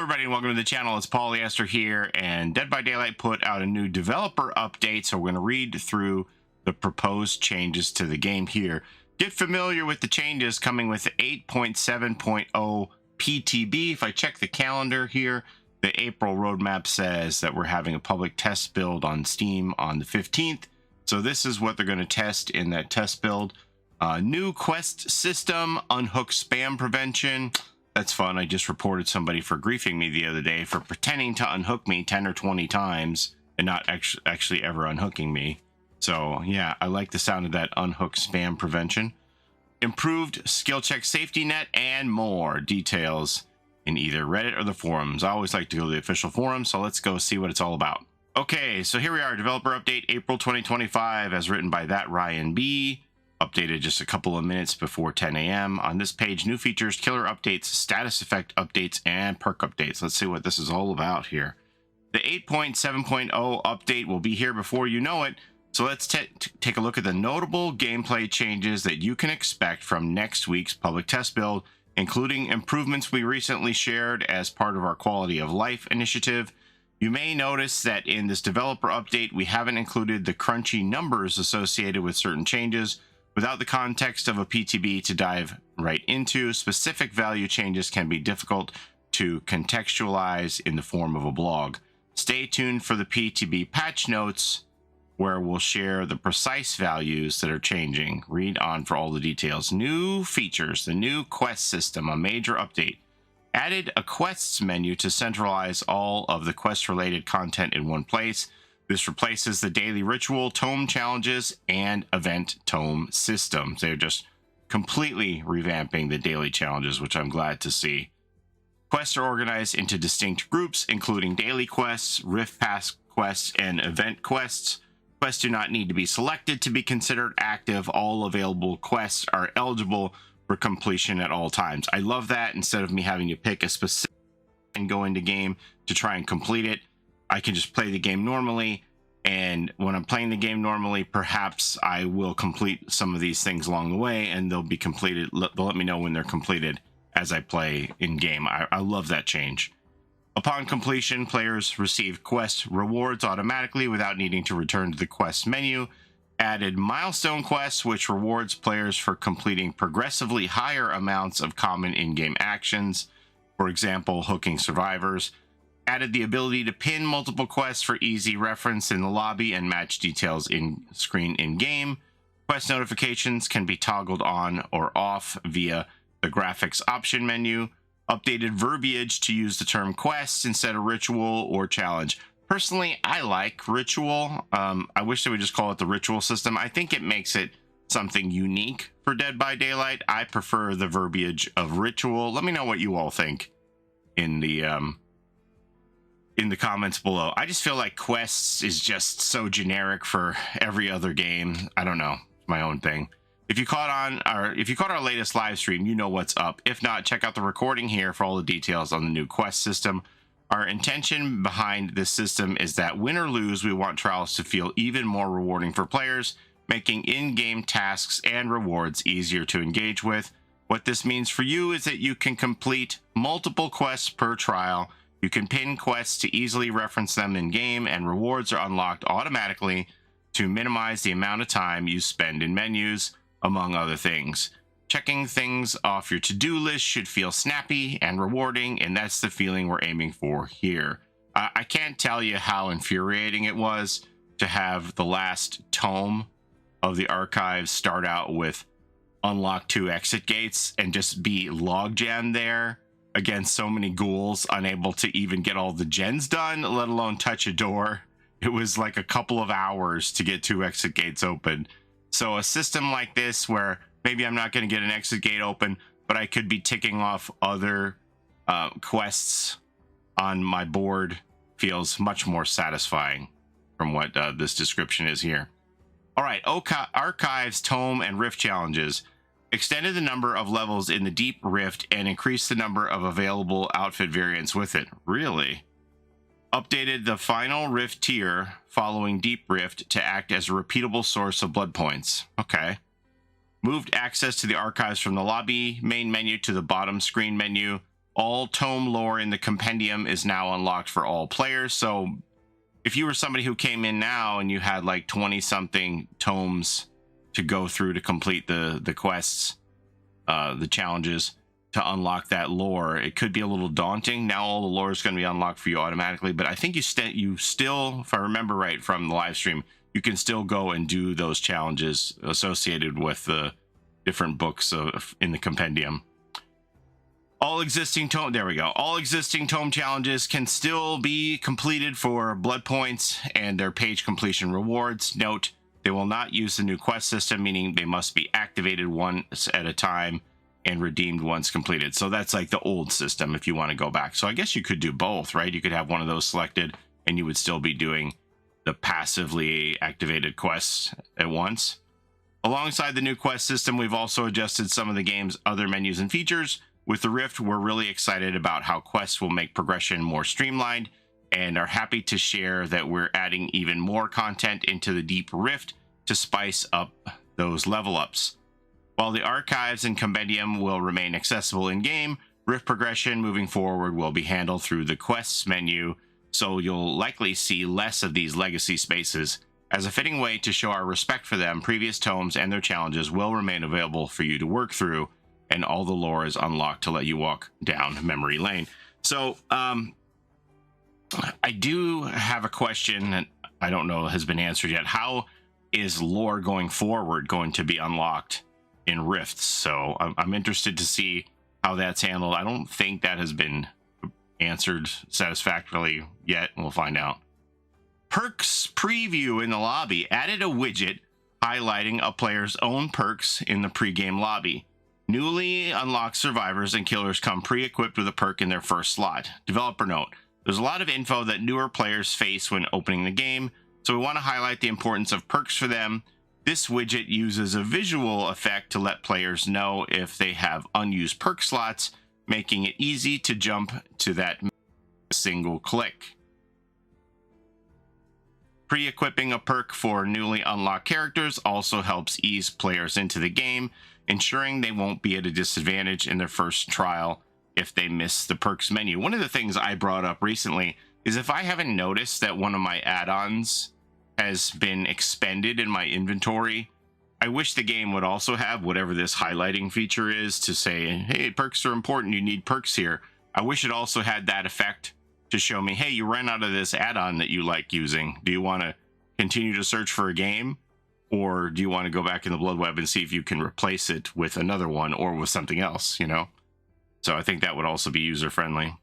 everybody, and welcome to the channel. It's Paulie Esther here, and Dead by Daylight put out a new developer update, so we're going to read through the proposed changes to the game here. Get familiar with the changes coming with the 8.7.0 PTB. If I check the calendar here, the April roadmap says that we're having a public test build on Steam on the 15th. So this is what they're going to test in that test build. New quest system, unhook spam prevention. That's fun. I just reported somebody for griefing me the other day for pretending to unhook me 10 or 20 times and not actually ever unhooking me. So yeah, I like the sound of that unhook spam prevention. Improved skill check safety net and more details in either Reddit or the forums. I always like to go to the official forum, so let's go see what it's all about. Okay, so here we are, developer update April 2025 as written by that Ryan B. Updated just a couple of minutes before 10 a.m. On this page, new features, killer updates, status effect updates, and perk updates. Let's see what this is all about here. The 8.7.0 update will be here before you know it. So let's take a look at the notable gameplay changes that you can expect from next week's public test build, including improvements we recently shared as part of our quality of life initiative. You may notice that in this developer update, we haven't included the crunchy numbers associated with certain changes. Without the context of a PTB to dive right into, specific value changes can be difficult to contextualize in the form of a blog. Stay tuned for the PTB patch notes, where we'll share the precise values that are changing. Read on for all the details. New features, the new quest system, a major update. Added a quests menu to centralize all of the quest-related content in one place. This replaces the daily ritual, tome challenges, and event tome systems. They're just completely revamping the daily challenges, which I'm glad to see. Quests are organized into distinct groups, including daily quests, Rift Pass quests, and event quests. Quests do not need to be selected to be considered active. All available quests are eligible for completion at all times. I love that. Instead of me having to pick a specific and go into game to try and complete it, I can just play the game normally, and when I'm playing the game normally, perhaps I will complete some of these things along the way, and they'll be completed. They'll let me know when they're completed as I play in game. I love that change. Upon completion, players receive quest rewards automatically without needing to return to the quest menu. Added milestone quests, which rewards players for completing progressively higher amounts of common in-game actions. For example, hooking survivors. Added the ability to pin multiple quests for easy reference in the lobby and match details in screen in-game. Quest notifications can be toggled on or off via the graphics option menu. Updated verbiage to use the term quest instead of ritual or challenge. Personally, I like ritual. I wish they would just call it the ritual system. I think it makes it something unique for Dead by Daylight. I prefer the verbiage of ritual. Let me know what you all think in the comments below. I just feel like quests is just so generic for every other game. I don't know, it's my own thing. If you caught our latest live stream, you know what's up. If not, check out the recording here for all the details on the new quest system. Our intention behind this system is that win or lose, we want trials to feel even more rewarding for players, making in-game tasks and rewards easier to engage with. What this means for you is that you can complete multiple quests per trial. You can pin quests to easily reference them in-game, and rewards are unlocked automatically to minimize the amount of time you spend in menus, among other things. Checking things off your to-do list should feel snappy and rewarding, and that's the feeling we're aiming for here. I can't tell you how infuriating it was to have the last tome of the archives start out with unlock 2 exit gates and just be logjammed there against so many ghouls, unable to even get all the gens done, let alone touch a door. It was like a couple of hours to get 2 exit gates open. So a system like this where maybe I'm not going to get an exit gate open, but I could be ticking off other quests on my board feels much more satisfying from what this description is here. All right, archives, tome, and rift challenges. Extended the number of levels in the Deep Rift and increased the number of available outfit variants with it. Really? Updated the final Rift tier following Deep Rift to act as a repeatable source of blood points. Okay. Moved access to the archives from the lobby main menu to the bottom screen menu. All tome lore in the compendium is now unlocked for all players. So if you were somebody who came in now and you had like 20 something tomes to go through to complete the quests, the challenges to unlock that lore, it could be a little daunting. Now all the lore is going to be unlocked for you automatically, but I think you still, if I remember right from the live stream, you can still go and do those challenges associated with the different books in the compendium. All existing tome, there we go. All existing tome challenges can still be completed for blood points and their page completion rewards. Note, they will not use the new quest system, meaning they must be activated once at a time and redeemed once completed. So that's like the old system if you want to go back. So I guess you could do both, right? You could have one of those selected and you would still be doing the passively activated quests at once. Alongside the new quest system, we've also adjusted some of the game's other menus and features. With the Rift, we're really excited about how quests will make progression more streamlined and are happy to share that we're adding even more content into the Deep Rift to spice up those level ups. While the archives and compendium will remain accessible in-game, Rift progression moving forward will be handled through the quests menu, so you'll likely see less of these legacy spaces. As a fitting way to show our respect for them, previous tomes and their challenges will remain available for you to work through, and all the lore is unlocked to let you walk down memory lane. So I do have a question that I don't know has been answered yet. How is lore going forward going to be unlocked in Rifts? So I'm interested to see how that's handled. I don't think that has been answered satisfactorily yet. We'll find out. Perks preview in the lobby added a widget highlighting a player's own perks in the pregame lobby. Newly unlocked survivors and killers come pre-equipped with a perk in their first slot. Developer note, there's a lot of info that newer players face when opening the game, so we want to highlight the importance of perks for them. This widget uses a visual effect to let players know if they have unused perk slots, making it easy to jump to that single click. Pre-equipping a perk for newly unlocked characters also helps ease players into the game, ensuring they won't be at a disadvantage in their first trial if they miss the perks menu. One of the things I brought up recently is if I haven't noticed that one of my add-ons has been expended in my inventory, I wish the game would also have whatever this highlighting feature is to say, hey, perks are important, you need perks here. I wish it also had that effect to show me, hey, you ran out of this add-on that you like using. Do you want to continue to search for a game? Or do you want to go back in the Blood Web and see if you can replace it with another one or with something else, you know? So I think that would also be user-friendly.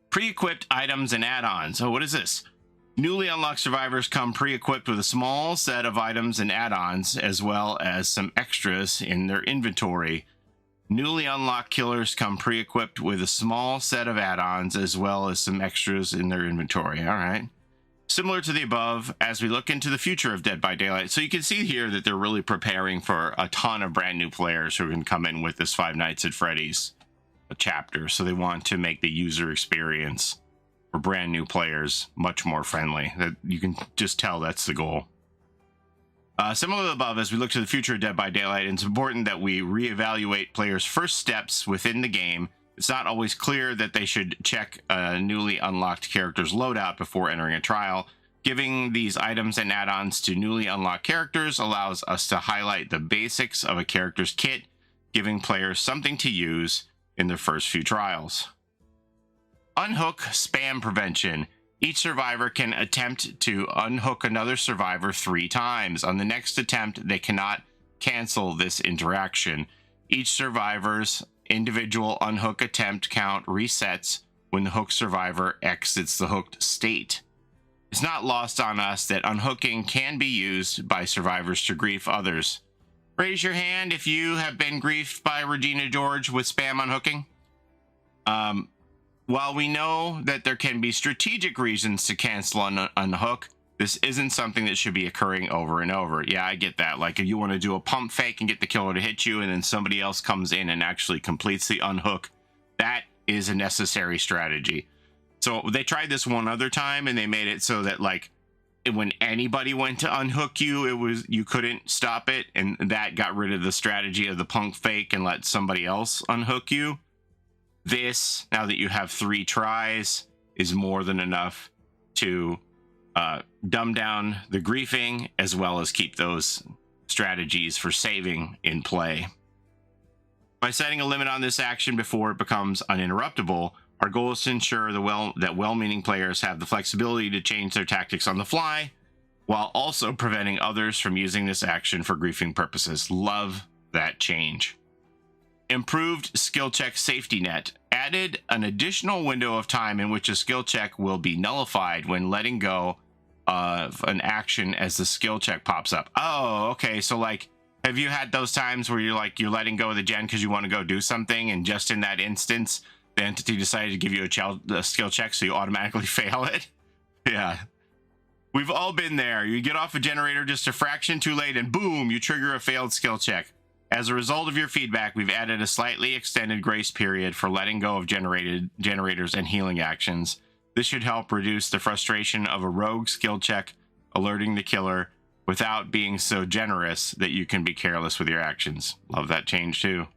Pre-equipped items and add-ons. Oh, what is this? Newly unlocked survivors come pre-equipped with a small set of items and add-ons, as well as some extras in their inventory. Newly unlocked killers come pre-equipped with a small set of add-ons, as well as some extras in their inventory. All right. Similar to the above, as we look into the future of Dead by Daylight. So you can see here that they're really preparing for a ton of brand new players who can come in with this Five Nights at Freddy's chapter. So they want to make the user experience for brand new players much more friendly. That you can just tell that's the goal. Similar to the above, as we look to the future of Dead by Daylight, it's important that we reevaluate players' first steps within the game. It's not always clear that they should check a newly unlocked character's loadout before entering a trial. Giving these items and add-ons to newly unlocked characters allows us to highlight the basics of a character's kit, giving players something to use in their first few trials. Unhook spam prevention. Each survivor can attempt to unhook another survivor 3 times. On the next attempt, they cannot cancel this interaction. Each survivor's individual unhook attempt count resets when the hooked survivor exits the hooked state. It's not lost on us that unhooking can be used by survivors to grief others. Raise your hand if you have been griefed by Regina George with spam unhooking. While we know that there can be strategic reasons to cancel an unhook, this isn't something that should be occurring over and over. Yeah, I get that. Like if you want to do a pump fake and get the killer to hit you and then somebody else comes in and actually completes the unhook, that is a necessary strategy. So they tried this one other time and they made it so that like when anybody went to unhook you, you couldn't stop it, and that got rid of the strategy of the pump fake and let somebody else unhook you. This, now that you have 3 tries, is more than enough to dumb down the griefing, as well as keep those strategies for saving in play. By setting a limit on this action before it becomes uninterruptible, our goal is to ensure that well-meaning players have the flexibility to change their tactics on the fly, while also preventing others from using this action for griefing purposes. Love that change. Improved skill check safety net. Added an additional window of time in which a skill check will be nullified when letting go of an action as the skill check pops up. Oh, okay. So like, have you had those times where you're letting go of the gen because you want to go do something, and just in that instance, the entity decided to give you a skill check, so you automatically fail it? Yeah. We've all been there. You get off a generator just a fraction too late, and boom, you trigger a failed skill check. As a result of your feedback, we've added a slightly extended grace period for letting go of generators and healing actions. This should help reduce the frustration of a rogue skill check alerting the killer without being so generous that you can be careless with your actions. Love that change too.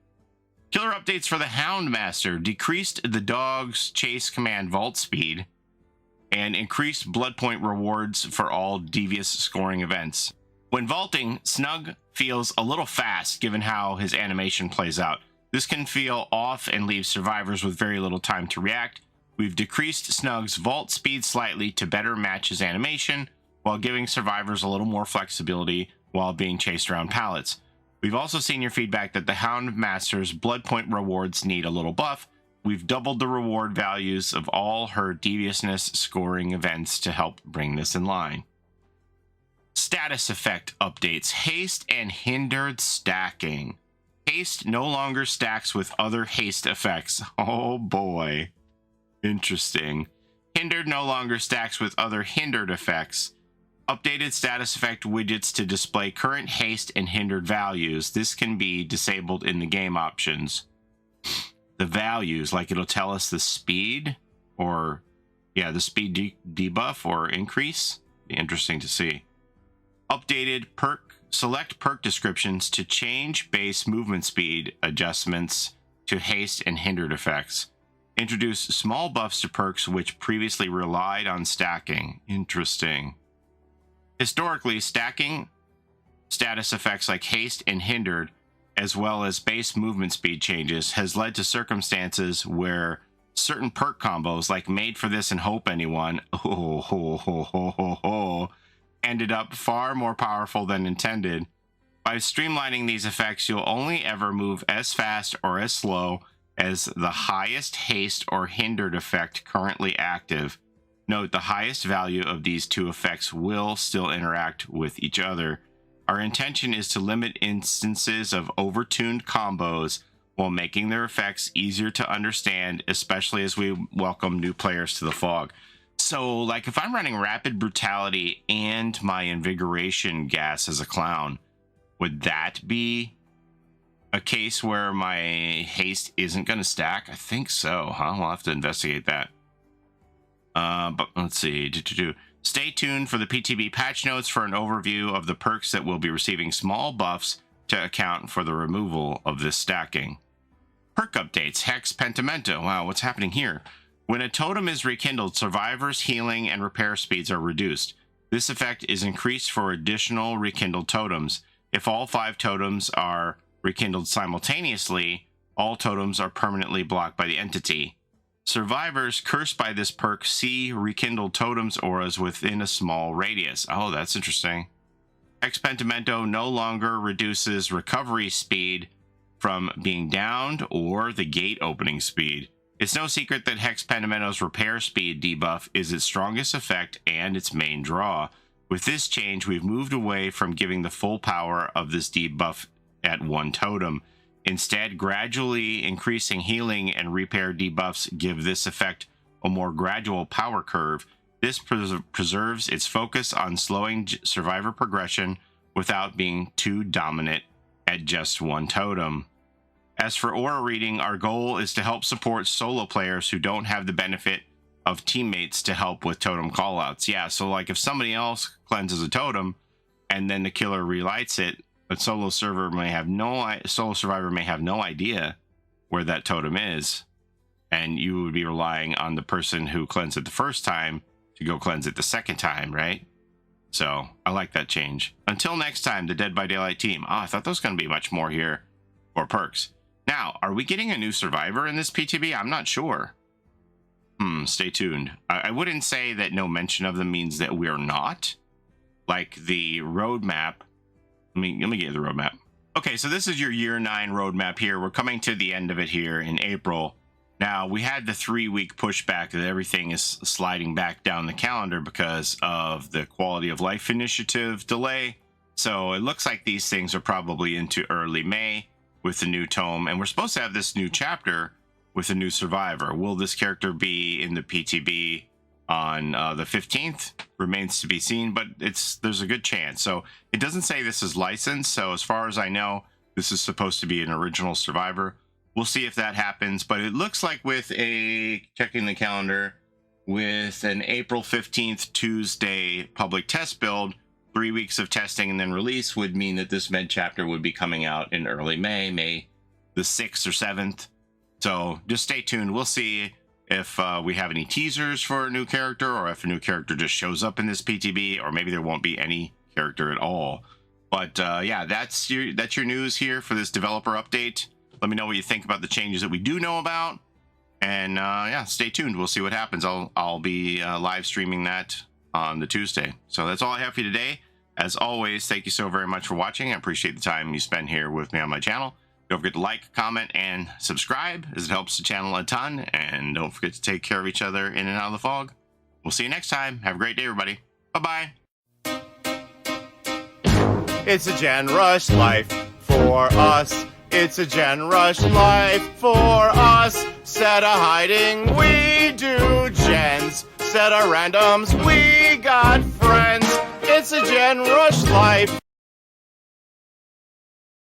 Killer updates for the Houndmaster. Decreased the dog's chase command vault speed and increased blood point rewards for all devious scoring events. When vaulting, Snug feels a little fast given how his animation plays out. This can feel off and leave survivors with very little time to react. We've decreased Snug's vault speed slightly to better match his animation, while giving survivors a little more flexibility while being chased around pallets. We've also seen your feedback that the Houndmaster's blood point rewards need a little buff. We've doubled the reward values of all her deviousness scoring events to help bring this in line. Status effect updates. Haste and hindered stacking. Haste no longer stacks with other haste effects. Oh boy. Interesting. Hindered no longer stacks with other hindered effects. Updated status effect widgets to display current haste and hindered values. This can be disabled in the game options. The values, like it'll tell us the speed, or yeah, the speed debuff or increase. Be interesting to see. Updated perk. Select perk descriptions to change base movement speed adjustments to haste and hindered effects. Introduce small buffs to perks which previously relied on stacking. Interesting. Historically, stacking status effects like haste and hindered, as well as base movement speed changes, has led to circumstances where certain perk combos, like Made for This and Hope Anyone, ended up far more powerful than intended. By streamlining these effects, you'll only ever move as fast or as slow as the highest haste or hindered effect currently active. Note, the highest value of these two effects will still interact with each other. Our intention is to limit instances of overtuned combos while making their effects easier to understand, especially as we welcome new players to the fog. So, like, if I'm running Rapid Brutality and my Invigoration gas as a clown, would that be a case where my haste isn't going to stack? I think so, huh? We'll have to investigate that. But let's see. Stay tuned for the PTB patch notes for an overview of the perks that will be receiving small buffs to account for the removal of this stacking. Perk updates. Hex Pentimento. Wow, what's happening here? When a totem is rekindled, survivors' healing and repair speeds are reduced. This effect is increased for additional rekindled totems. If all 5 totems are rekindled simultaneously, all totems are permanently blocked by the entity. Survivors cursed by this perk see rekindled totems auras within a small radius. Oh, that's interesting. Hex Pentimento no longer reduces recovery speed from being downed or the gate opening speed. It's no secret that Hex Pentimento's repair speed debuff is its strongest effect and its main draw. With this change, we've moved away from giving the full power of this debuff at one totem. Instead, gradually increasing healing and repair debuffs give this effect a more gradual power curve. This preserves its focus on slowing survivor progression without being too dominant at just one totem. As for aura reading, our goal is to help support solo players who don't have the benefit of teammates to help with totem callouts. Yeah, so like if somebody else cleanses a totem and then the killer relights it, a solo survivor may have no idea where that totem is. and you would be relying on the person who cleansed it the first time to go cleanse it the second time, right? So I like that change. Until next time, the Dead by Daylight team. I thought there was going to be much more here for perks. Now, are we getting a new survivor in this PTB? I'm not sure. Stay tuned. I wouldn't say that no mention of them means that we're not. Like the roadmap. Let me get you the roadmap. Okay, so this is your year 9 roadmap here. We're coming to the end of it here in April. Now, we had the 3-week pushback that everything is sliding back down the calendar because of the quality of life initiative delay. So it looks like these things are probably into early May with the new tome. And we're supposed to have this new chapter with a new survivor. Will this character be in the PTB on the 15th? Remains to be seen, but there's a good chance. So it doesn't say this is licensed. So as far as I know, this is supposed to be an original survivor. We'll see if that happens, but it looks like with checking the calendar, with an April 15th Tuesday public test build, 3 weeks of testing and then release would mean that this med chapter would be coming out in early May the 6th or 7th. So just stay tuned. We'll see if we have any teasers for a new character, or if a new character just shows up in this PTB, or maybe there won't be any character at all. But yeah, that's your news here for this developer update. Let me know what you think about the changes that we do know about. And yeah, stay tuned. We'll see what happens. I'll be live streaming that on the Tuesday. So that's all I have for you today. As always, thank you so very much for watching. I appreciate the time you spend here with me on my channel. Don't forget to like, comment, and subscribe, as it helps the channel a ton. And don't forget to take care of each other in and out of the fog. We'll see you next time. Have a great day, everybody. Bye-bye. It's a Gen Rush life for us. It's a Gen Rush life for us. Set a hiding, we do gens. Set a randoms, we got friends. It's a Gen Rush life.